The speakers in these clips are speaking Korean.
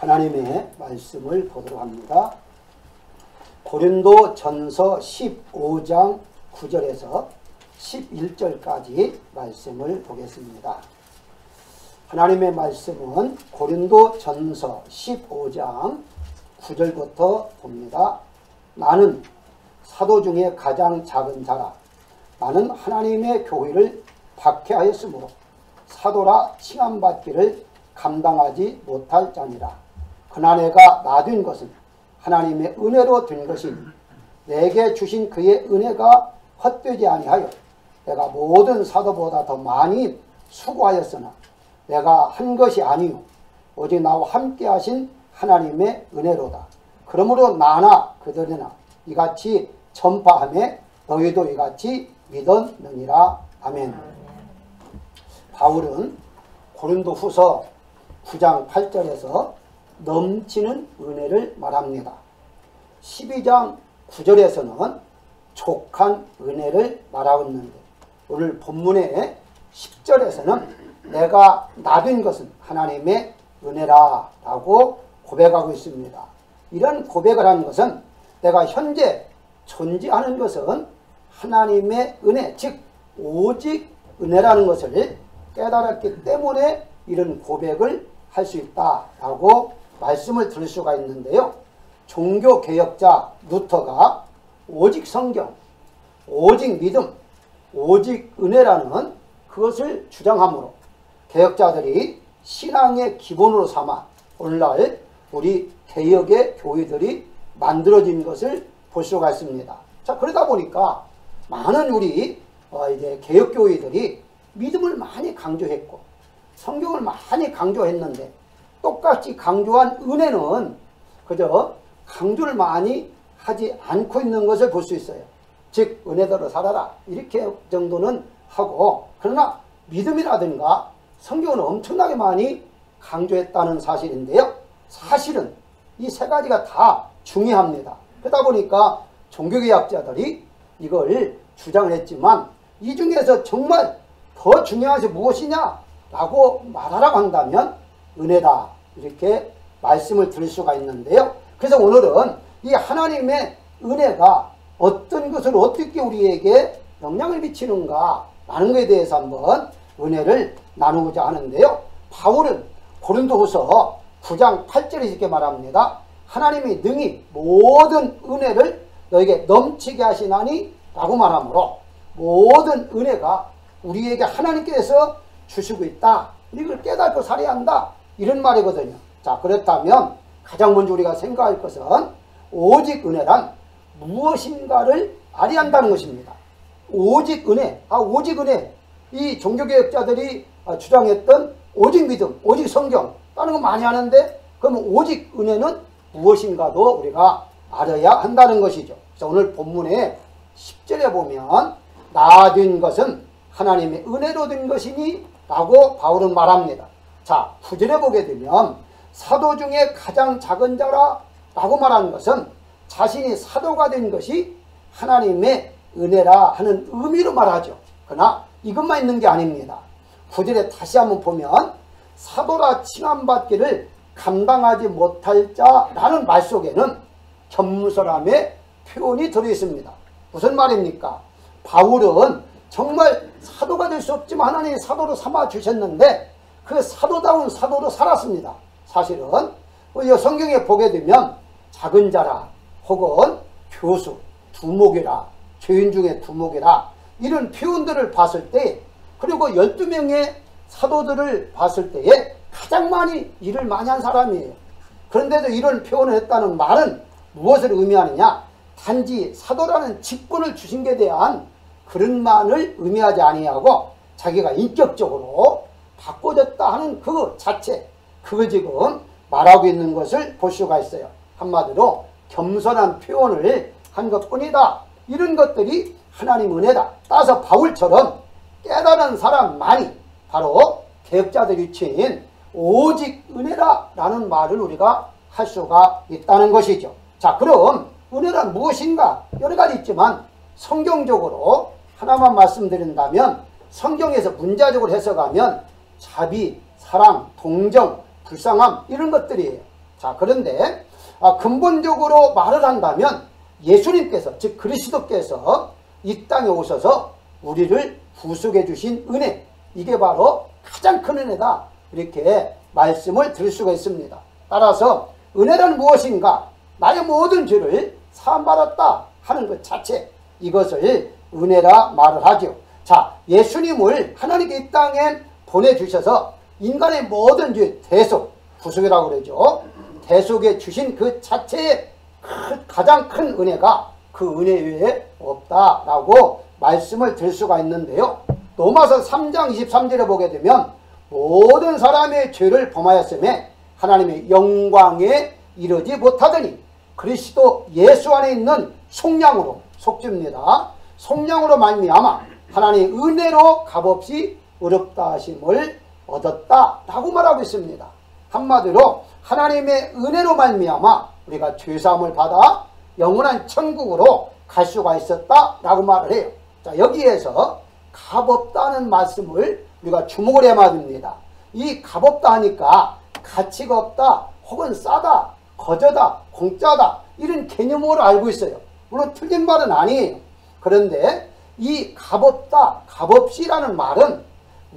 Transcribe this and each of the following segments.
하나님의 말씀을 보도록 합니다. 고린도 전서 15장 9절에서 11절까지 말씀을 보겠습니다. 하나님의 말씀은 고린도 전서 15장 9절부터 봅니다. 나는 사도 중에 가장 작은 자라. 나는 하나님의 교회를 박해하였으므로 사도라 칭함받기를 감당하지 못할 자니라. 그러나 내가 나된 것은 하나님의 은혜로 된 것이니 내게 주신 그의 은혜가 헛되지 아니하여 내가 모든 사도보다 더 많이 수고하였으나 내가 한 것이 아니요 오직 나와 함께 하신 하나님의 은혜로다. 그러므로 나나 그들이나 이같이 전파하며 너희도 이같이 믿었느니라. 아멘. 바울은 고린도 후서 9장 8절에서 넘치는 은혜를 말합니다. 12장 9절에서는 족한 은혜를 말하고 있는데 오늘 본문의 10절에서는 내가 나된 것은 하나님의 은혜라 라고 고백하고 있습니다. 이런 고백을 하는 것은 내가 현재 존재하는 것은 하나님의 은혜, 즉 오직 은혜라는 것을 깨달았기 때문에 이런 고백을 할 수 있다라고 말씀을 들을 수가 있는데요. 종교개혁자 루터가 오직 성경, 오직 믿음, 오직 은혜라는 그것을 주장하므로 개혁자들이 신앙의 기본으로 삼아 오늘날 우리 개혁의 교회들이 만들어진 것을 볼 수가 있습니다. 자, 그러다 보니까 많은 우리 이제 개혁교회들이 믿음을 많이 강조했고 성경을 많이 강조했는데 똑같이 강조한 은혜는 그저 강조를 많이 하지 않고 있는 것을 볼 수 있어요. 즉 은혜대로 살아라 이렇게 정도는 하고, 그러나 믿음이라든가 성경은 엄청나게 많이 강조했다는 사실인데요. 사실은 이 세 가지가 다 중요합니다. 그러다 보니까 종교개혁자들이 이걸 주장을 했지만 이 중에서 정말 더 중요한 것이 무엇이냐라고 말하라고 한다면 은혜다 이렇게 말씀을 드릴 수가 있는데요. 그래서 오늘은 이 하나님의 은혜가 어떤 것을 어떻게 우리에게 영향을 미치는가 라는 것에 대해서 한번 은혜를 나누고자 하는데요. 바울은 고린도후서 9장 8절에 이렇게 말합니다. 하나님이 능히 모든 은혜를 너에게 넘치게 하시나니 라고 말하므로 모든 은혜가 우리에게 하나님께서 주시고 있다. 이걸 깨닫고 살아야 한다. 이런 말이거든요. 자, 그렇다면 가장 먼저 우리가 생각할 것은 오직 은혜란 무엇인가를 알아야 한다는 것입니다. 오직 은혜, 오직 은혜. 이 종교개혁자들이 주장했던 오직 믿음, 오직 성경 다른 거 많이 하는데 그러면 오직 은혜는 무엇인가도 우리가 알아야 한다는 것이죠. 그래서 오늘 본문에 10절에 보면 나된 것은 하나님의 은혜로 된 것이니 라고 바울은 말합니다. 자, 9절에 보게 되면 사도 중에 가장 작은 자라 라고 말하는 것은 자신이 사도가 된 것이 하나님의 은혜라 하는 의미로 말하죠. 그러나 이것만 있는 게 아닙니다. 9절에 다시 한번 보면 사도라 칭함받기를 감당하지 못할 자라는 말 속에는 겸손함의 표현이 들어있습니다. 무슨 말입니까? 바울은 정말 사도가 될 수 없지만 하나님이 사도로 삼아 주셨는데 그 사도다운 사도로 살았습니다. 사실은 성경에 보게 되면 작은 자라 혹은 교수, 두목이라, 죄인 중에 두목이라 이런 표현들을 봤을 때, 그리고 12명의 사도들을 봤을 때에 가장 많이 일을 많이 한 사람이에요. 그런데도 이런 표현을 했다는 말은 무엇을 의미하느냐? 단지 사도라는 직분을 주신 것에 대한 그런 말을 의미하지 아니하고 자기가 인격적으로 바꿔졌다 하는 그 자체, 그걸 지금 말하고 있는 것을 볼 수가 있어요. 한마디로 겸손한 표현을 한 것뿐이다. 이런 것들이 하나님 은혜다. 따라서 바울처럼 깨달은 사람만이 바로 개혁자들이 친 오직 은혜라 라는 말을 우리가 할 수가 있다는 것이죠. 자, 그럼 은혜란 무엇인가? 여러 가지 있지만 성경적으로 하나만 말씀드린다면 성경에서 문자적으로 해석하면 자비, 사랑, 동정, 불쌍함 이런 것들이에요. 자, 그런데 근본적으로 말을 한다면 예수님께서, 즉 그리스도께서 이 땅에 오셔서 우리를 구속해 주신 은혜, 이게 바로 가장 큰 은혜다, 이렇게 말씀을 드릴 수가 있습니다. 따라서 은혜란 무엇인가? 나의 모든 죄를 사함받았다 하는 것 자체, 이것을 은혜라 말을 하죠. 자, 예수님을 하나님께 이 땅에 보내주셔서 인간의 모든 죄 대속, 구속이라고 그러죠. 대속해 주신 그 자체의 가장 큰 은혜가 그 은혜 외에 없다라고 말씀을 드릴 수가 있는데요. 로마서 3장 23절에 보게 되면 모든 사람의 죄를 범하였음에 하나님의 영광에 이르지 못하더니 그리스도 예수 안에 있는 속량으로, 속죄입니다. 속량으로 말미암아 하나님의 은혜로 값없이 의롭다 하심을 얻었다라고 말하고 있습니다. 한마디로 하나님의 은혜로 말미암아 우리가 죄사함을 받아 영원한 천국으로 갈 수가 있었다라고 말을 해요. 자, 여기에서 값없다는 말씀을 우리가 주목을 해야 됩니다. 이 값없다 하니까 가치가 없다, 혹은 싸다, 거저다, 공짜다, 이런 개념으로 알고 있어요. 물론 틀린 말은 아니에요. 그런데 이 값없다, 값없이라는 말은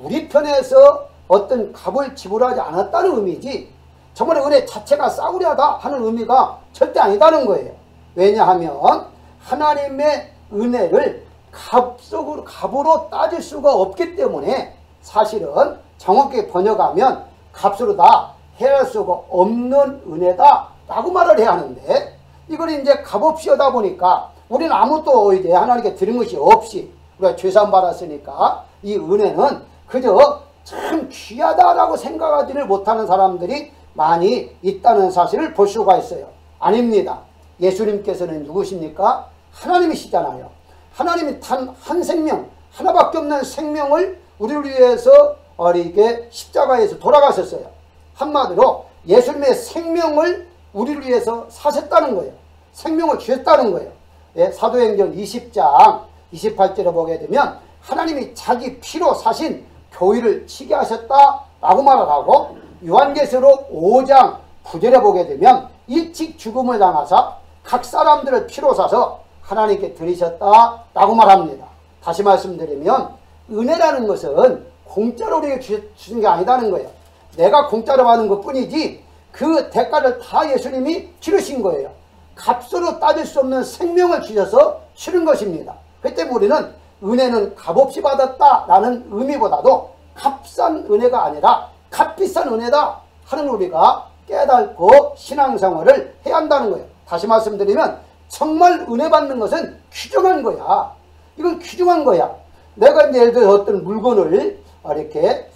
우리 편에서 어떤 값을 지불하지 않았다는 의미지, 정말 은혜 자체가 싸구려하다 하는 의미가 절대 아니다는 거예요. 왜냐하면 하나님의 은혜를 값으로 따질 수가 없기 때문에, 사실은 정확하게 번역하면 값으로 다 해할 수가 없는 은혜다 라고 말을 해야 하는데, 이걸 이제 값없이 하다 보니까 우리는 아무것도 이제 하나님께 드린 것이 없이 우리가 죄사함 받았으니까 이 은혜는 그저 참 귀하다라고 생각하지를 못하는 사람들이 많이 있다는 사실을 볼 수가 있어요. 아닙니다. 예수님께서는 누구십니까? 하나님이시잖아요. 하나님이 단 한 생명, 하나밖에 없는 생명을 우리를 위해서 이렇게 십자가에서 돌아가셨어요. 한마디로 예수님의 생명을 우리를 위해서 사셨다는 거예요. 생명을 주셨다는 거예요. 예, 사도행전 20장 28절에 보게 되면 하나님이 자기 피로 사신 교회를 치게 하셨다라고 말을 하고, 요한계시록 5장 9절에 보게 되면 일찍 죽음을 당하사 각 사람들을 피로 사서 하나님께 드리셨다라고 말합니다. 다시 말씀드리면 은혜라는 것은 공짜로 우리에게 주신 게 아니다는 거예요. 내가 공짜로 받은 것 뿐이지 그 대가를 다 예수님이 치르신 거예요. 값으로 따질 수 없는 생명을 주셔서 치른 것입니다. 그렇기 때문에 우리는 은혜는 값없이 받았다라는 의미보다도 값싼 은혜가 아니라 값비싼 은혜다 하는 우리가 깨닫고 신앙생활을 해야 한다는 거예요. 다시 말씀드리면 정말 은혜 받는 것은 귀중한 거야. 이건 귀중한 거야. 내가 이제 예를 들어 어떤 물건을 이렇게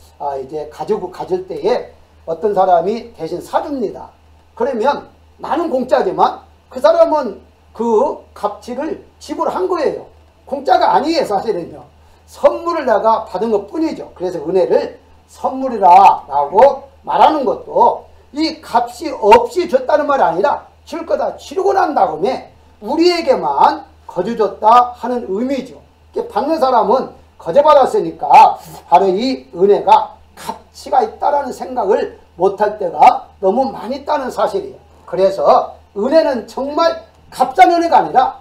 이제 가질 때에 어떤 사람이 대신 사줍니다. 그러면 나는 공짜지만 그 사람은 그 값치를 지불한 거예요. 공짜가 아니에요, 사실은요. 선물을 내가 받은 것 뿐이죠. 그래서 은혜를 선물이라 라고 말하는 것도 이 값이 없이 줬다는 말이 아니라 줄 거다 치르고 난 다음에 우리에게만 거저줬다 하는 의미죠. 받는 사람은 거저받았으니까 바로 이 은혜가 가치가 있다라는 생각을 못할 때가 너무 많이 있다는 사실이에요. 그래서 은혜는 정말 값싼 은혜가 아니라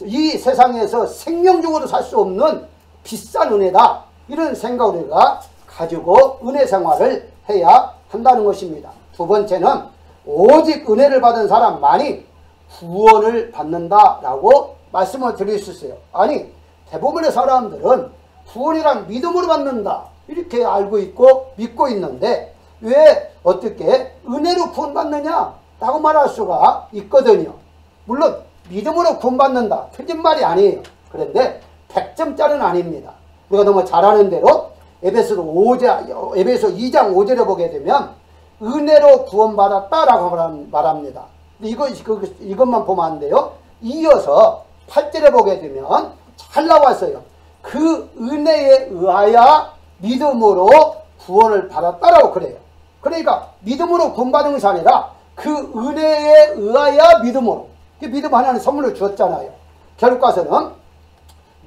이 세상에서 생명적으로 살 수 없는 비싼 은혜다, 이런 생각을 우리가 가지고 은혜 생활을 해야 한다는 것입니다. 두 번째는 오직 은혜를 받은 사람만이 구원을 받는다라고 말씀을 드릴 수 있어요. 아니, 대부분의 사람들은 구원이란 믿음으로 받는다 이렇게 알고 있고 믿고 있는데 왜 어떻게 은혜로 구원받느냐라고 말할 수가 있거든요. 물론 믿음으로 구원받는다, 틀린 말이 아니에요. 그런데 100점짜리는 아닙니다. 우리가 너무 잘 아는 대로 에베소 2장 5절에 보게 되면 은혜로 구원받았다라고 말합니다. 이것만 보면 안 돼요. 이어서 8절에 보게 되면 잘 나왔어요. 그 은혜에 의하여 믿음으로 구원을 받았다라고 그래요. 그러니까 믿음으로 구원받은 것이 아니라 그 은혜에 의하여 믿음으로, 믿음 하나는 선물로 주었잖아요. 결국 가서는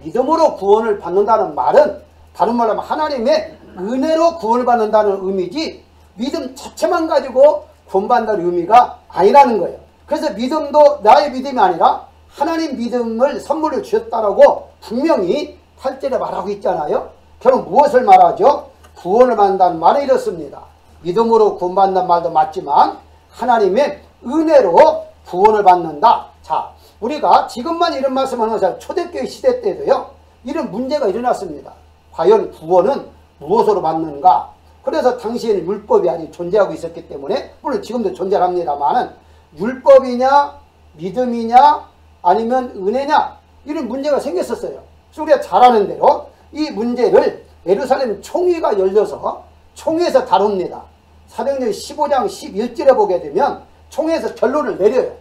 믿음으로 구원을 받는다는 말은 다른 말로 하면 하나님의 은혜로 구원을 받는다는 의미지 믿음 자체만 가지고 구원받는다는 의미가 아니라는 거예요. 그래서 믿음도 나의 믿음이 아니라 하나님 믿음을 선물로 주셨다라고 분명히 8절에 말하고 있잖아요. 결국 무엇을 말하죠? 구원을 받는다는 말은 이렇습니다. 믿음으로 구원받는다는 말도 맞지만 하나님의 은혜로 구원을 받는다. 자, 우리가 지금만 이런 말씀을 하는 것이 초대교회 시대 때도요, 이런 문제가 일어났습니다. 과연 구원은 무엇으로 받는가? 그래서 당시에는 율법이 아직 존재하고 있었기 때문에, 물론 지금도 존재합니다만은 율법이냐 믿음이냐 아니면 은혜냐 이런 문제가 생겼었어요. 그래서 우리가 잘 아는 대로 이 문제를 예루살렘 총회가 열려서 총회에서 다룹니다. 사도행전 15장 11절에 보게 되면 총회에서 결론을 내려요.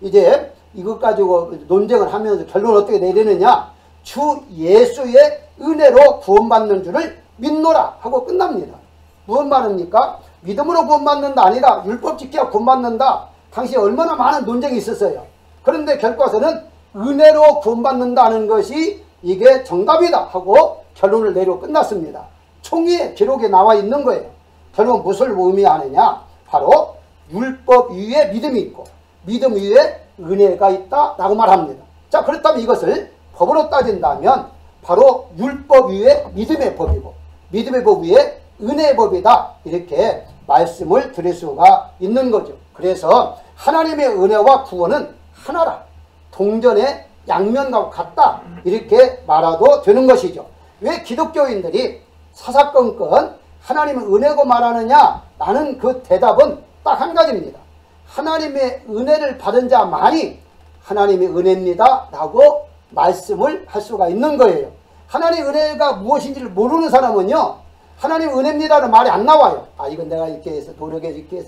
이제 이것 가지고 논쟁을 하면서 결론을 어떻게 내리느냐, 주 예수의 은혜로 구원받는 줄을 믿노라 하고 끝납니다. 무슨 말입니까? 믿음으로 구원받는다 아니라 율법 지켜야 구원받는다. 당시에 얼마나 많은 논쟁이 있었어요. 그런데 결과서는 은혜로 구원받는다는 것이 이게 정답이다 하고 결론을 내리고 끝났습니다. 총회 기록에 나와 있는 거예요. 결국 무엇을 의미하느냐, 바로 율법 위에 믿음이 있고 믿음 위에 은혜가 있다 라고 말합니다. 자, 그렇다면 이것을 법으로 따진다면 바로 율법 위에 믿음의 법이고 믿음의 법 위에 은혜의 법이다, 이렇게 말씀을 드릴 수가 있는 거죠. 그래서 하나님의 은혜와 구원은 하나라, 동전의 양면과 같다, 이렇게 말해도 되는 것이죠. 왜 기독교인들이 사사건건 하나님의 은혜고 말하느냐? 라는 그 대답은 딱 한 가지입니다. 하나님의 은혜를 받은 자만이 하나님의 은혜입니다 라고 말씀을 할 수가 있는 거예요. 하나님의 은혜가 무엇인지를 모르는 사람은요, 하나님 은혜입니다는 말이 안 나와요. 아, 이건 내가 이렇게 해서 노력해 이렇게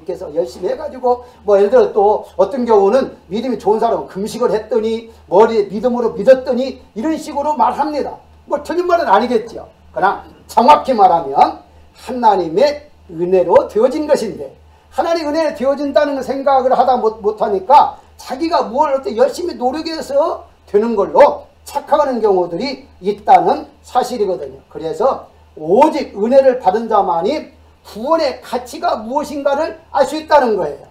해서 열심히 해가지고, 뭐 예를 들어 또 어떤 경우는 믿음이 좋은 사람은 금식을 했더니 머리에 믿음으로 믿었더니 이런 식으로 말합니다. 뭐 틀린 말은 아니겠죠. 그러나 정확히 말하면 하나님의 은혜로 되어진 것인데, 하나님 은혜로 되어진다는 생각을 하다 못하니까 자기가 뭘 어떻게 열심히 노력해서 되는 걸로 착각하는 경우들이 있다는 사실이거든요. 그래서 오직 은혜를 받은 자만이 구원의 가치가 무엇인가를 알 수 있다는 거예요.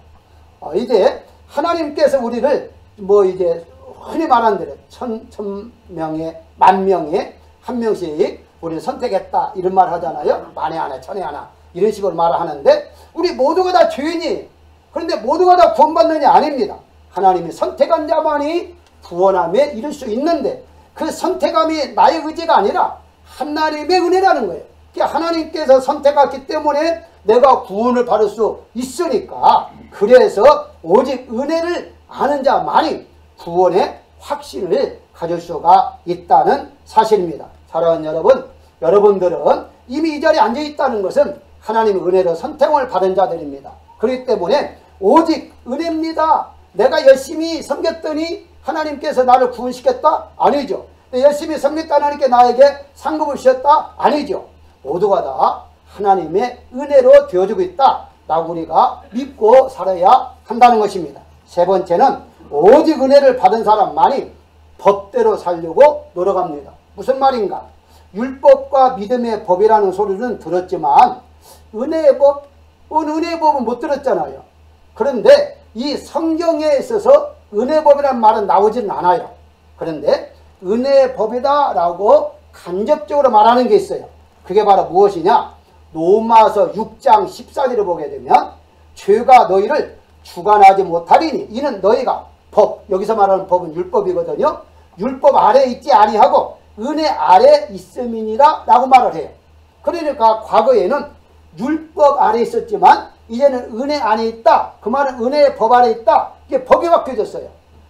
이제 하나님께서 우리를 뭐 이제 흔히 말하는 대로 천명에 만명에 한 명씩 우리를 선택했다 이런 말 하잖아요. 만에 하나 천에 하나 이런 식으로 말을 하는데, 우리 모두가 다 죄인이, 그런데 모두가 다 구원받느냐? 아닙니다. 하나님이 선택한 자만이 구원함에 이를 수 있는데, 그 선택함이 나의 의지가 아니라 하나님의 은혜라는 거예요. 하나님께서 선택했기 때문에 내가 구원을 받을 수 있으니까, 그래서 오직 은혜를 아는 자만이 구원의 확신을 가질 수가 있다는 사실입니다. 사랑하는 여러분, 여러분들은 이미 이 자리에 앉아 있다는 것은 하나님의 은혜로 선택을 받은 자들입니다. 그렇기 때문에 오직 은혜입니다. 내가 열심히 섬겼더니 하나님께서 나를 구원시켰다? 아니죠. 열심히 섬겼다 하나님께 나에게 상급을 주셨다? 아니죠. 모두가 다 하나님의 은혜로 되어지고 있다 라고 우리가 믿고 살아야 한다는 것입니다. 세 번째는 오직 은혜를 받은 사람만이 법대로 살려고 노력합니다. 무슨 말인가? 율법과 믿음의 법이라는 소리는 들었지만 은혜의 법은 못 들었잖아요. 그런데 이 성경에 있어서 은혜의 법이라는 말은 나오지는 않아요. 그런데 은혜의 법이다 라고 간접적으로 말하는 게 있어요. 그게 바로 무엇이냐? 로마서 6장 14절을 보게 되면 죄가 너희를 주관하지 못하리니 이는 너희가 법, 여기서 말하는 법은 율법이거든요. 율법 아래에 있지 아니하고 은혜 아래에 있음이니라 라고 말을 해요. 그러니까 과거에는 율법 아래에 있었지만 이제는 은혜 안에 있다. 그 말은 은혜의 법 아래에 있다. 이게 법이 바뀌어졌어요.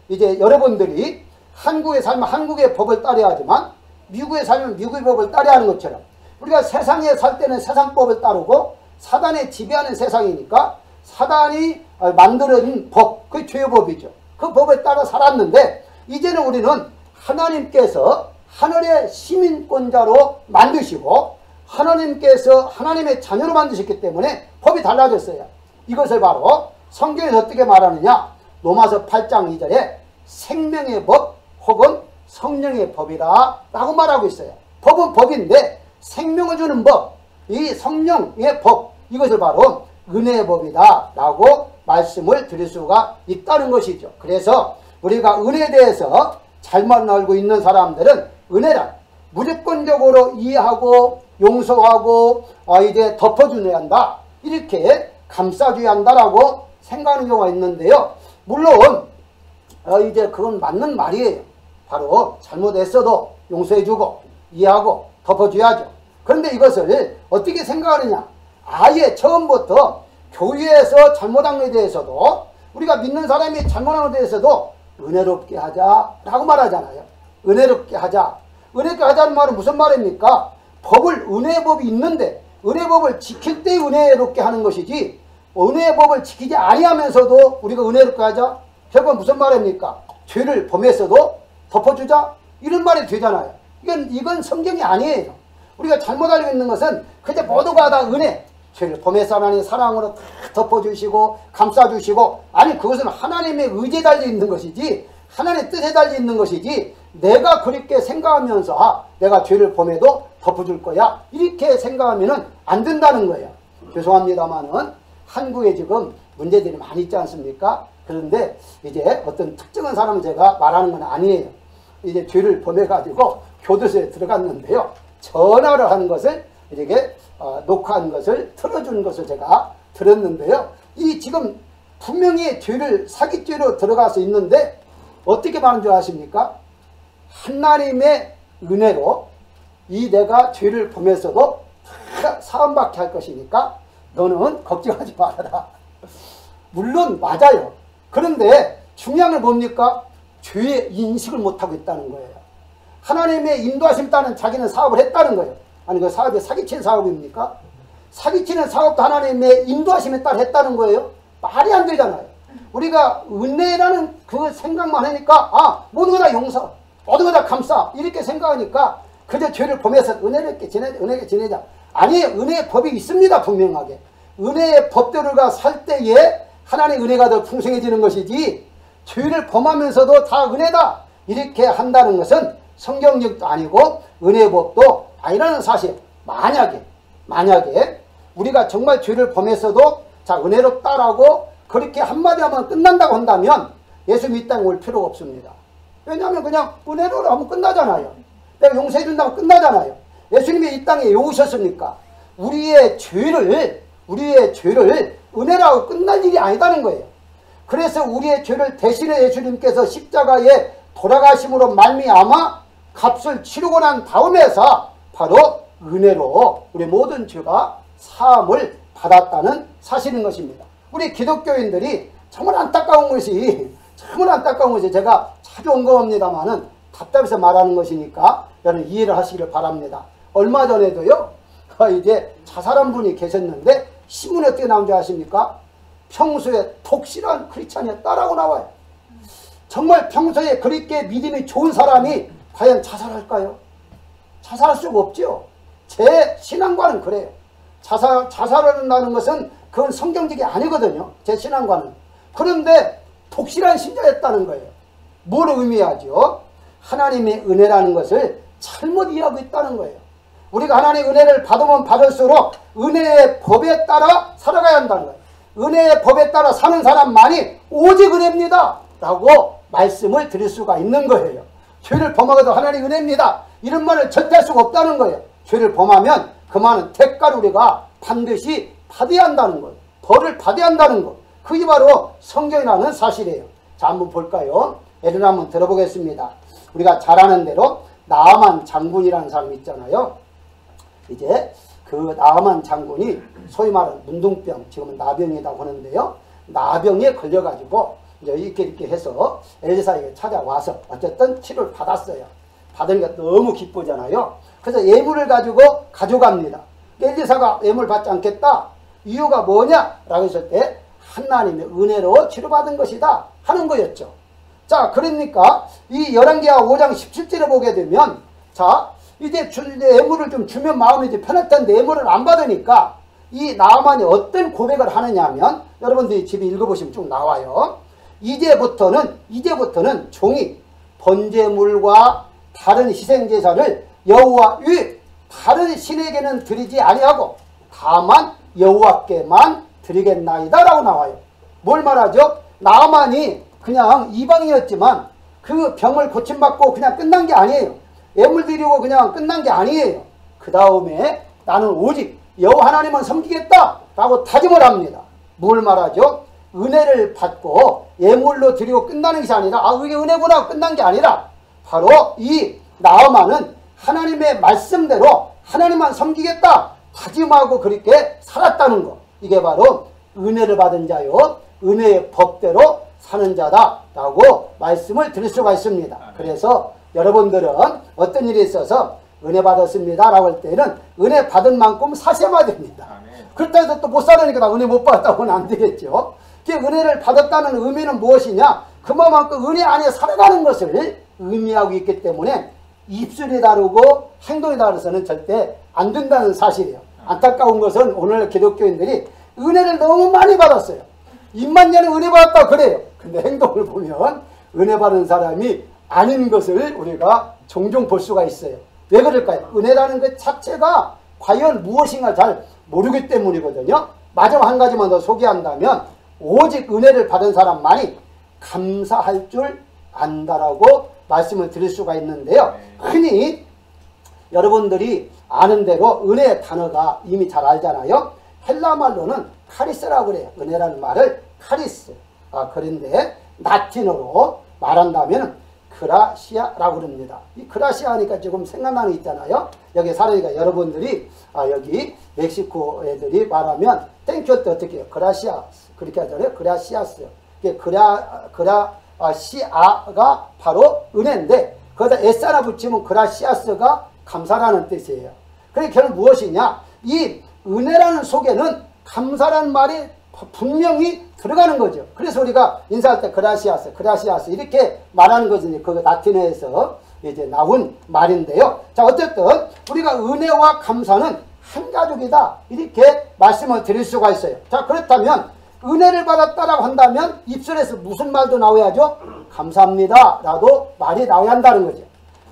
이제 여러분들이 한국에 살면 한국의 법을 따라야 하지만 미국에 살면 미국의 법을 따라야 하는 것처럼 우리가 세상에 살 때는 세상법을 따르고 사단에 지배하는 세상이니까 사단이 만들어진 법, 그게 죄의 법이죠. 그 법을 따라 살았는데 이제는 우리는 하나님께서 하늘의 시민권자로 만드시고 하나님께서 하나님의 자녀로 만드셨기 때문에 법이 달라졌어요. 이것을 바로 성경에서 어떻게 말하느냐? 로마서 8장 2절에 생명의 법 혹은 성령의 법이라 라고 말하고 있어요. 법은 법인데 생명을 주는 법, 이 성령의 법, 이것을 바로 은혜의 법이다 라고 말씀을 드릴 수가 있다는 것이죠. 그래서 우리가 은혜에 대해서 잘못 알고 있는 사람들은 은혜란 무조건적으로 이해하고 용서하고 이제 덮어줘야 한다, 이렇게 감싸줘야 한다라고 생각하는 경우가 있는데요. 물론 이제 그건 맞는 말이에요. 바로 잘못했어도 용서해주고 이해하고 덮어줘야죠. 그런데 이것을 어떻게 생각하느냐, 아예 처음부터 교회에서 잘못한 것에 대해서도, 우리가 믿는 사람이 잘못한 것에 대해서도 은혜롭게 하자라고 말하잖아요. 은혜롭게 하자. 은혜롭게 하자는 말은 무슨 말입니까? 법을, 은혜의 법이 있는데 은혜의 법을 지킬 때 은혜롭게 하는 것이지, 은혜의 법을 지키지 아니하면서도 우리가 은혜롭게 하자? 결국은 무슨 말입니까? 죄를 범했어도 덮어주자? 이런 말이 되잖아요. 이건 성경이 아니에요. 우리가 잘못 알고 있는 것은 그저 모두가 다 은혜, 죄를 범해서 하나님의 사랑으로 다 덮어주시고 감싸주시고, 아니 그것은 하나님의 의지에 달려있는 것이지, 하나님의 뜻에 달려있는 것이지, 내가 그렇게 생각하면서 내가 죄를 범해도 덮어줄 거야 이렇게 생각하면 안 된다는 거예요. 죄송합니다만은 한국에 지금 문제들이 많이 있지 않습니까? 그런데 이제 어떤 특정한 사람을 제가 말하는 건 아니에요. 이제 죄를 범해가지고 교도소에 들어갔는데요. 전화를 하는 것을 이렇게 녹화한 것을 틀어주는 것을 제가 들었는데요. 이 지금 분명히 죄를, 사기죄로 들어가서 있는데 어떻게 말하는 줄 아십니까? 하나님의 은혜로 이 내가 죄를 범했어도 사함받게 할 것이니까 너는 걱정하지 말아라. 물론 맞아요. 그런데 중요한 건 뭡니까? 죄의 인식을 못하고 있다는 거예요. 하나님의 인도하심 따는 자기는 사업을 했다는 거예요. 아니 그 사업이 사기친 사업입니까? 사기치는 사업도 하나님의 인도하심에 따라 했다는 거예요. 말이 안 되잖아요. 우리가 은혜라는 그 생각만 하니까 모든 거 다 용서, 모든 거 다 감싸 이렇게 생각하니까 그저 죄를 범해서 은혜롭게 지내자. 아니, 은혜의 법이 있습니다. 분명하게. 은혜의 법대로가 살 때에 하나님의 은혜가 더 풍성해지는 것이지, 죄를 범하면서도 다 은혜다 이렇게 한다는 것은 성경적도 아니고 은혜의 법도 아니라는 사실. 만약에 우리가 정말 죄를 범했어도 자 은혜롭다라고 그렇게 한마디 하면 끝난다고 한다면 예수 믿 땅에 올 필요가 없습니다. 왜냐하면 그냥 은혜로 하면 끝나잖아요. 내가 용서해 준다면 끝나잖아요. 예수님이 이 땅에 오셨으니까 우리의 죄를 은혜라고 끝날 일이 아니다는 거예요. 그래서 우리의 죄를 대신해 예수님께서 십자가에 돌아가심으로 말미암아 값을 치르고 난 다음에서 바로 은혜로 우리 모든 죄가 사함을 받았다는 사실인 것입니다. 우리 기독교인들이 정말 안타까운 것이 제가 자주 언급합니다만은 답답해서 말하는 것이니까 여러분 이해를 하시기를 바랍니다. 얼마 전에도요, 이제 자살한 분이 계셨는데 신문에 어떻게 나온 줄 아십니까? 평소에 독실한 크리스찬이었다라고 나와요. 정말 평소에 그렇게 믿음이 좋은 사람이 과연 자살할까요? 자살할 수가 없죠. 제 신앙과는 그래요. 자살한다는 것은 그건 성경적이 아니거든요. 제 신앙과는. 그런데 독실한 신자였다는 거예요. 뭘 의미하죠? 하나님의 은혜라는 것을 잘못 이해하고 있다는 거예요. 우리가 하나님의 은혜를 받으면 받을수록 은혜의 법에 따라 살아가야 한다는 거예요. 은혜의 법에 따라 사는 사람만이 오직 은혜입니다 라고 말씀을 드릴 수가 있는 거예요. 죄를 범하고도 하나님 은혜입니다 이런 말을 절대 할 수가 없다는 거예요. 죄를 범하면 그 말은 대가를 우리가 반드시 받아야 한다는 거예요. 벌을 받아야 한다는 것. 그게 바로 성경이라는 사실이에요. 자, 한번 볼까요? 예를 한번 들어보겠습니다. 우리가 잘 아는 대로 나아만 장군이라는 사람이 있잖아요. 이제 그 나아만 장군이 소위 말하는 문둥병, 지금은 나병이라고 하는데요. 나병에 걸려가지고 이제 이렇게 해서 엘리사에게 찾아와서 어쨌든 치료를 받았어요. 받으니까 너무 기쁘잖아요. 그래서 예물을 가지고 가져갑니다. 엘리사가 예물 받지 않겠다. 이유가 뭐냐? 라고 했을 때 하나님의 은혜로 치료받은 것이다 하는 거였죠. 자, 그러니까 이 열왕기하 5장 17절에 보게 되면 자, 이제 예물을 좀 주면 마음이 이제 편할 텐데 예물을 안 받으니까 이 나아만이 어떤 고백을 하느냐 하면 여러분들이 집에 읽어보시면 쭉 나와요. 이제부터는 종이 번제물과 다른 희생제사를 여호와 위 다른 신에게는 드리지 아니하고 다만 여호와께만 드리겠나이다 라고 나와요. 뭘 말하죠? 나아만이 그냥 이방이었지만 그 병을 고침받고 그냥 끝난 게 아니에요. 예물 드리고 그냥 끝난 게 아니에요. 그 다음에 나는 오직 여호와 하나님만 섬기겠다 라고 다짐을 합니다. 뭘 말하죠? 은혜를 받고 예물로 드리고 끝나는 것이 아니라 이게 은혜구나 끝난 게 아니라 바로 이 나아만은 하나님의 말씀대로 하나님만 섬기겠다 다짐하고 그렇게 살았다는 거. 이게 바로 은혜를 받은 자요 은혜의 법대로 사는 자다 라고 말씀을 드릴 수가 있습니다. 그래서 여러분들은 어떤 일이 있어서 은혜 받았습니다 라고 할 때는 은혜 받은 만큼 사셔야 됩니다. 그렇다 해서 또 못 살으니까 나 은혜 못 받았다고는 안 되겠죠. 은혜를 받았다는 의미는 무엇이냐? 그만큼 은혜 안에 살아가는 것을 의미하고 있기 때문에 입술이 다르고 행동이 다르서는 절대 안 된다는 사실이에요. 안타까운 것은 오늘 기독교인들이 은혜를 너무 많이 받았어요. 입만 열면 은혜 받았다 그래요. 근데 행동을 보면 은혜 받은 사람이 아닌 것을 우리가 종종 볼 수가 있어요. 왜 그럴까요? 은혜라는 것 자체가 과연 무엇인가 잘 모르기 때문이거든요. 마지막 한 가지만 더 소개한다면 오직 은혜를 받은 사람만이 감사할 줄 안다라고 말씀을 드릴 수가 있는데요. 흔히 여러분들이 아는 대로 은혜의 단어가 이미 잘 알잖아요. 헬라 말로는 카리스라고 그래요. 은혜라는 말을 카리스. 그런데 라틴어로 말한다면 그라시아라고 그럽니다. 이 그라시아 하니까 조금 생각나는 게 있잖아요. 여기 살으니까 여러분들이 여기 멕시코 애들이 말하면 땡큐 할 때 어떻게 해요? 그라시아 그렇게 하잖아요. 그라시아스. 그라시아가 바로 은혜인데 거기다 S 하나 붙이면 그라시아스가 감사라는 뜻이에요. 그러니까 결국 무엇이냐? 이 은혜라는 속에는 감사라는 말이 분명히 들어가는 거죠. 그래서 우리가 인사할 때 그라시아스, 그라시아스 이렇게 말하는 거지. 그 라틴어에서 이제 나온 말인데요. 자, 어쨌든 우리가 은혜와 감사는 한 가족이다. 이렇게 말씀을 드릴 수가 있어요. 자, 그렇다면 은혜를 받았다라고 한다면 입술에서 무슨 말도 나와야죠? 감사합니다. 라도 말이 나와야 한다는 거죠.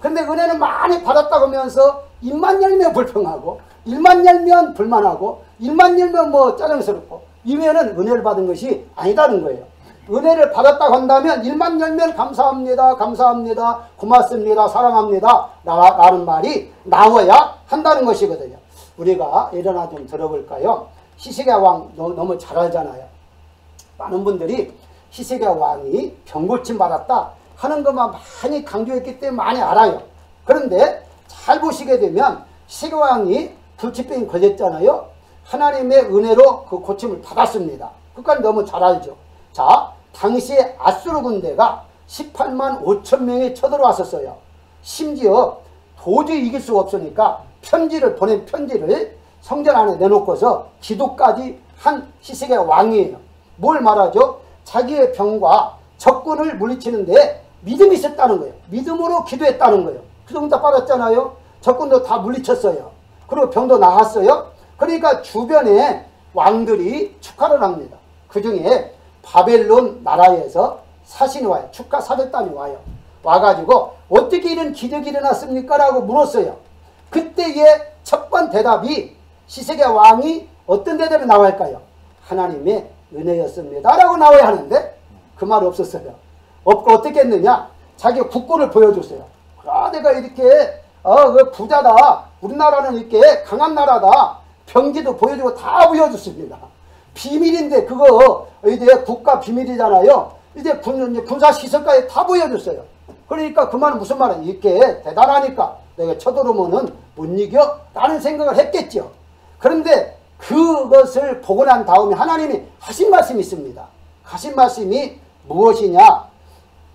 근데 은혜는 많이 받았다고 하면서 입만 열면 불평하고 입만 열면 불만하고 입만 열면 뭐 짜증스럽고 이외에는 은혜를 받은 것이 아니다는 거예요. 은혜를 받았다고 한다면 입만 열면 감사합니다. 감사합니다. 고맙습니다. 사랑합니다. 라는 말이 나와야 한다는 것이거든요. 우리가 일어나 좀 들어볼까요? 히스기야 왕 너무 잘 알잖아요. 많은 분들이 히스기야 왕이 병고침 받았다 하는 것만 많이 강조했기 때문에 많이 알아요. 그런데 잘 보시게 되면 히스기야 왕이 불치병이 걸렸잖아요. 하나님의 은혜로 그 고침을 받았습니다. 그까지 너무 잘 알죠. 자, 당시에 아수르 군대가 18만 5천 명이 쳐들어왔었어요. 심지어 도저히 이길 수가 없으니까 보낸 편지를 성전 안에 내놓고서 기도까지 한 히스기야 왕이에요. 뭘 말하죠? 자기의 병과 적군을 물리치는데 믿음이 있었다는 거예요. 믿음으로 기도했다는 거예요. 그 정도 받았잖아요. 적군도 다 물리쳤어요. 그리고 병도 나았어요. 그러니까 주변에 왕들이 축하를 합니다. 그 중에 바벨론 나라에서 사신이 와요. 축하 사절단이 와요. 와가지고 어떻게 이런 기적이 일어났습니까? 라고 물었어요. 그때의 첫 번 대답이 히스기야 왕이 어떤 대답이 나와야 할까요? 하나님의 은혜였습니다. 라고 나와야 하는데 그 말 없었어요. 없고 어떻게 했느냐? 자기 국권을 보여줬어요. 내가 이렇게 그 부자다. 우리나라는 이렇게 강한 나라다. 병기도 보여주고 다 보여줬습니다. 비밀인데 그거 이제 국가 비밀이잖아요. 이제 군사시설까지 다 보여줬어요. 그러니까 그 말은 무슨 말은 이렇게 대단하니까 내가 쳐들어오면은 못 이겨? 라는 생각을 했겠죠. 그런데 그것을 보고 난 다음에 하나님이 하신 말씀이 있습니다. 하신 말씀이 무엇이냐?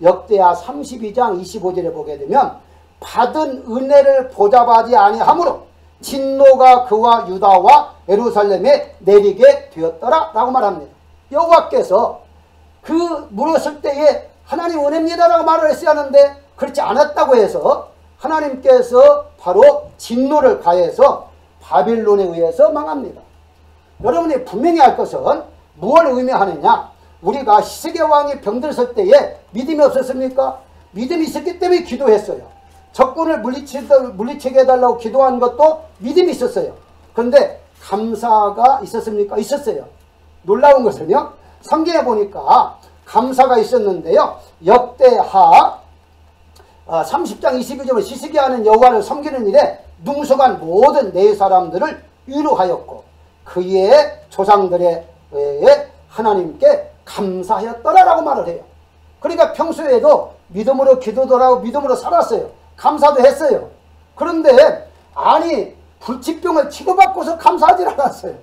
역대하 32장 25절에 보게 되면 받은 은혜를 보답하지 아니하므로 진노가 그와 유다와 예루살렘에 내리게 되었더라 라고 말합니다. 여호와께서 그 물었을 때에 하나님 은혜입니다 라고 말을 했어야 하는데 그렇지 않았다고 해서 하나님께서 바로 진노를 가해서 바빌론에 의해서 망합니다. 여러분이 분명히 알 것은 무엇을 의미하느냐? 우리가 히스기야 왕이 병들었을 때에 믿음이 없었습니까? 믿음이 있었기 때문에 기도했어요. 적군을 물리치게 해달라고 기도한 것도 믿음이 있었어요. 그런데 감사가 있었습니까? 있었어요. 놀라운 것은요, 성경에 보니까 감사가 있었는데요, 역대하 30장 22절에 시스기야는 여호와를 섬기는 일에 능숙한 모든 네 사람들을 위로하였고 그의 조상들의 외에 하나님께 감사하였더라라고 말을 해요. 그러니까 평소에도 믿음으로 기도도 하고 믿음으로 살았어요. 감사도 했어요. 그런데 아니 불치병을 치료받고서 감사하지 않았어요.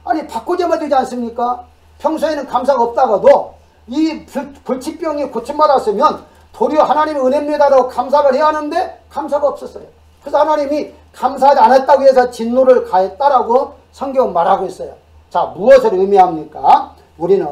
아니 바꾸자면 되지 않습니까? 평소에는 감사가 없다가도 이 불치병이 고침받았으면 도리어 하나님의 은혜입니다라고 감사를 해야 하는데 감사가 없었어요. 그래서 하나님이 감사하지 않았다고 해서 진노를 가했다라고 성경은 말하고 있어요. 자, 무엇을 의미합니까? 우리는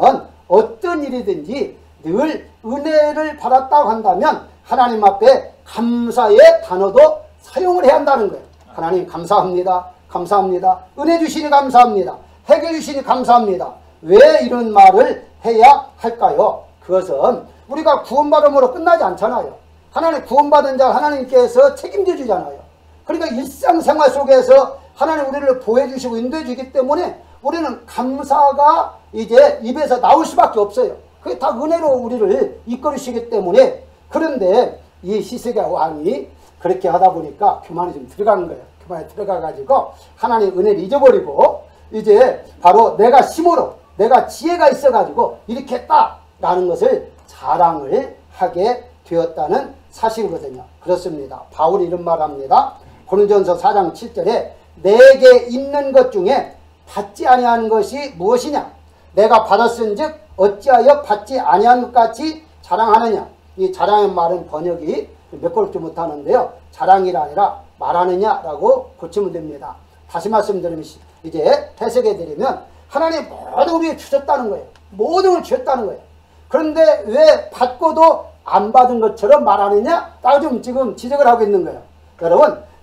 어떤 일이든지 늘 은혜를 받았다고 한다면 하나님 앞에 감사의 단어도 사용을 해야 한다는 거예요. 하나님 감사합니다. 감사합니다. 은혜 주시니 감사합니다. 해결 주시니 감사합니다. 왜 이런 말을 해야 할까요? 그것은 우리가 구원받음으로 끝나지 않잖아요. 하나님 구원받은 자 하나님께서 책임져 주잖아요. 그러니까 일상생활 속에서 하나님 우리를 보호해 주시고 인도해 주기 때문에 우리는 감사가 이제 입에서 나올 수밖에 없어요. 그게 다 은혜로 우리를 이끌으시기 때문에. 그런데 이 시스기야 왕이 그렇게 하다 보니까 교만이 좀 들어간 거예요. 교만이 들어가가지고 하나님 은혜를 잊어버리고 이제 바로 내가 힘으로 내가 지혜가 있어가지고 이렇게 했다라는 것을 자랑을 하게 되었다는 사실이거든요. 그렇습니다. 바울이 이런 말을 합니다. 고린도전서 4장 7절에 내게 있는 것 중에 받지 아니한 것이 무엇이냐? 내가 받았은즉 어찌하여 받지 아니한 것 같이 자랑하느냐? 이 자랑의 말은 번역이 몇 걸지 못하는데요. 자랑이라 아니라 말하느냐라고 고치면 됩니다. 다시 말씀드리면 이제 해석해 드리면 하나님 모든 우리에 주셨다는 거예요. 모든 걸 주셨다는 거예요. 그런데 왜 받고도 안 받은 것처럼 말하느냐? 딱 좀 지금 지적을 하고 있는 거예요.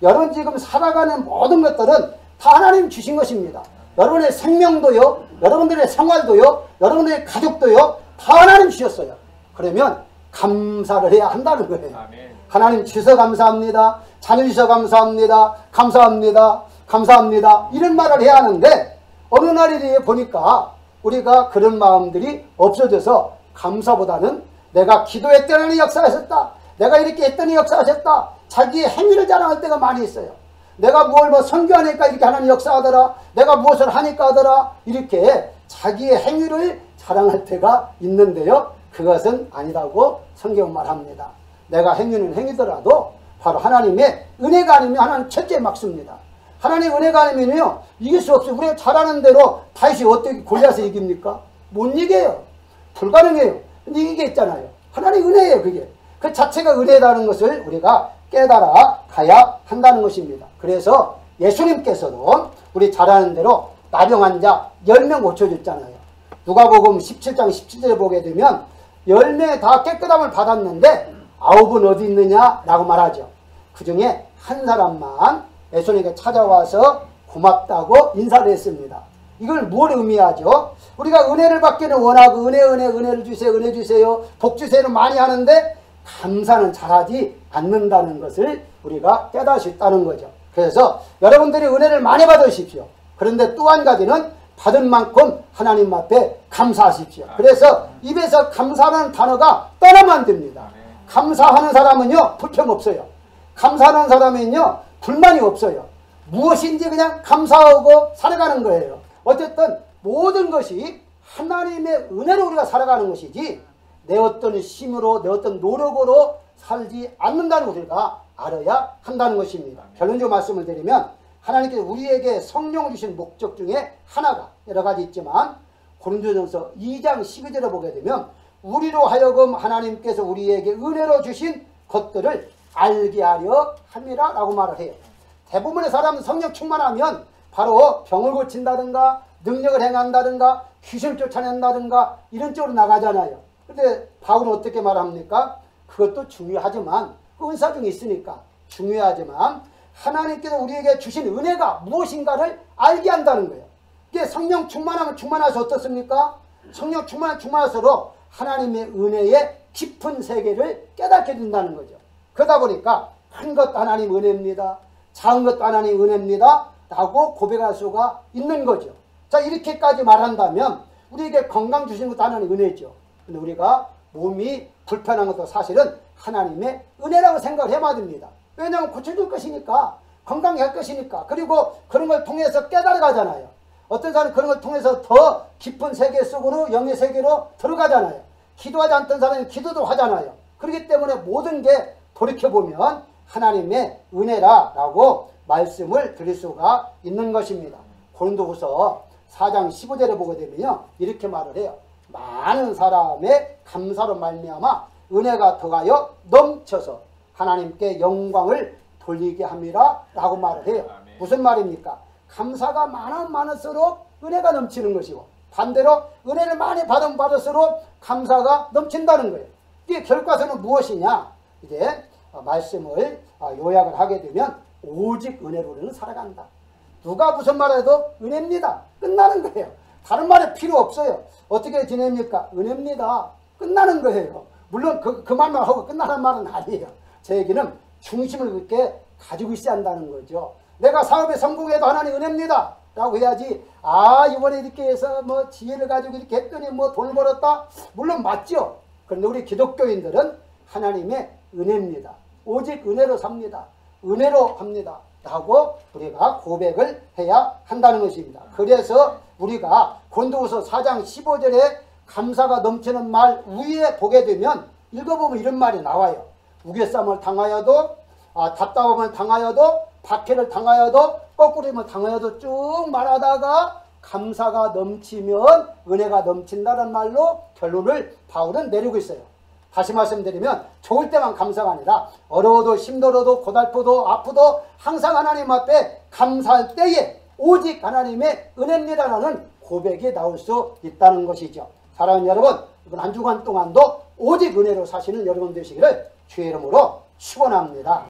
여러분 지금 살아가는 모든 것들은 다 하나님 주신 것입니다. 여러분의 생명도요, 여러분들의 생활도요, 여러분들의 가족도요, 다 하나님 주셨어요. 그러면 감사를 해야 한다는 거예요. 아멘. 하나님 주셔서 감사합니다. 자녀 주셔서 감사합니다. 감사합니다. 감사합니다. 이런 말을 해야 하는데 어느 날에 보니까 우리가 그런 마음들이 없어져서 감사보다는 내가 기도했더니 역사하셨다. 내가 이렇게 했더니 역사하셨다. 자기의 행위를 자랑할 때가 많이 있어요. 내가 뭘 선교하니까 이렇게 하나님 역사하더라. 내가 무엇을 하니까 하더라. 이렇게 자기의 행위를 자랑할 때가 있는데요. 그것은 아니라고 성경은 말합니다. 내가 행위는 행위더라도 바로 하나님의 은혜가 아니면 하나님 첫째 막습니다. 하나님 은혜가 아니면요 이길 수 없어요. 우리가 잘하는 대로 다윗이 어떻게 골리앗을 이깁니까? 못 이겨요. 불가능해요. 근데 이기겠잖아요. 하나님 은혜예요. 그게 그 자체가 은혜라는 것을 우리가 깨달아 가야 한다는 것입니다. 그래서 예수님께서도 우리 잘 아는 대로 나병 환자 10명 고쳐줬잖아요. 누가복음 17장 17절에 보게 되면 10명이 다 깨끗함을 받았는데 9은 어디 있느냐라고 말하죠. 그 중에 한 사람만 예수님께 찾아와서 고맙다고 인사를 했습니다. 이걸 뭘 의미하죠? 우리가 은혜를 받기는 원하고 은혜를 주세요, 은혜 주세요, 복 주세요는 많이 하는데 감사는 잘하지 않는다는 것을 우리가 깨달을 수 있다는 거죠. 그래서 여러분들이 은혜를 많이 받으십시오. 그런데 또 한 가지는 받은 만큼 하나님 앞에 감사하십시오. 그래서 입에서 감사하는 단어가 떠나면 안 됩니다. 감사하는 사람은요 불평 없어요. 감사하는 사람은요 불만이 없어요. 무엇인지 그냥 감사하고 살아가는 거예요. 어쨌든 모든 것이 하나님의 은혜로 우리가 살아가는 것이지 내 어떤 힘으로 내 어떤 노력으로 살지 않는다는 것을 우리가 알아야 한다는 것입니다. 결론적으로 말씀을 드리면 하나님께서 우리에게 성령을 주신 목적 중에 하나가 여러 가지 있지만 고린도전서 2장 12절에 보게 되면 우리로 하여금 하나님께서 우리에게 은혜로 주신 것들을 알게 하려 함이라 라고 말을 해요. 대부분의 사람은 성령 충만하면 바로 병을 고친다든가 능력을 행한다든가 귀신을 쫓아낸다든가 이런 쪽으로 나가잖아요. 그런데 바울은 어떻게 말합니까? 그것도 중요하지만 그 은사 중에 있으니까 중요하지만 하나님께서 우리에게 주신 은혜가 무엇인가를 알게 한다는 거예요. 이게 성령 충만하면 충만해서 어떻습니까? 성령 충만할수록 하나님의 은혜의 깊은 세계를 깨닫게 된다는 거죠. 그러다 보니까 큰 것도 하나님 은혜입니다. 작은 것도 하나님 은혜입니다. 라고 고백할 수가 있는 거죠. 자, 이렇게까지 말한다면 우리에게 건강 주시는 것도 하나님의 은혜죠. 근데 우리가 몸이 불편한 것도 사실은 하나님의 은혜라고 생각을 해봐야 됩니다. 왜냐하면 고쳐줄 것이니까, 건강히 할 것이니까. 그리고 그런 걸 통해서 깨달아가잖아요. 어떤 사람은 그런 걸 통해서 더 깊은 세계 속으로, 영의 세계로 들어가잖아요. 기도하지 않던 사람은 기도도 하잖아요. 그렇기 때문에 모든 게 돌이켜보면 하나님의 은혜라라고 말씀을 드릴 수가 있는 것입니다. 고린도후서 4장 15절에 보게 되면요, 이렇게 말을 해요. 많은 사람의 감사로 말미암아 은혜가 더하여 넘쳐서 하나님께 영광을 돌리게 함이라 라고 말을 해요. 아멘. 무슨 말입니까? 감사가 많을수록 은혜가 넘치는 것이고, 반대로 은혜를 많이 받으면 받을수록 감사가 넘친다는 거예요. 이게 결과서는 무엇이냐? 이제 말씀을 요약을 하게 되면 오직 은혜로는 살아간다. 누가 무슨 말해도 은혜입니다. 끝나는 거예요. 다른 말이 필요 없어요. 어떻게 지냅니까? 은혜입니다. 끝나는 거예요. 물론 그 말만 하고 끝나는 말은 아니에요. 제 얘기는 중심을 그렇게 가지고 있어야 한다는 거죠. 내가 사업에 성공해도 하나님 은혜입니다 라고 해야지, 이번에 이렇게 해서 뭐 지혜를 가지고 이렇게 했더니 뭐 돈을 벌었다. 물론 맞죠. 그런데 우리 기독교인들은 하나님의 은혜입니다. 오직 은혜로 삽니다. 은혜로 합니다 라고 우리가 고백을 해야 한다는 것입니다. 그래서 우리가 고린도후서 4장 15절에 감사가 넘치는 말 위에 보게 되면 읽어보면 이런 말이 나와요. 우겨쌈을 당하여도, 답답함을 당하여도, 박해를 당하여도, 거꾸림을 당하여도 쭉 말하다가 감사가 넘치면 은혜가 넘친다는 말로 결론을 바울은 내리고 있어요. 다시 말씀드리면 좋을 때만 감사가 아니라 어려워도 힘들어도 고달프도 아프도 항상 하나님 앞에 감사할 때에 오직 하나님의 은혜입니다라는 고백이 나올 수 있다는 것이죠. 사랑하는 여러분, 이번 한 주간 동안도 오직 은혜로 사시는 여러분 되시기를 주의 이름으로 축원합니다.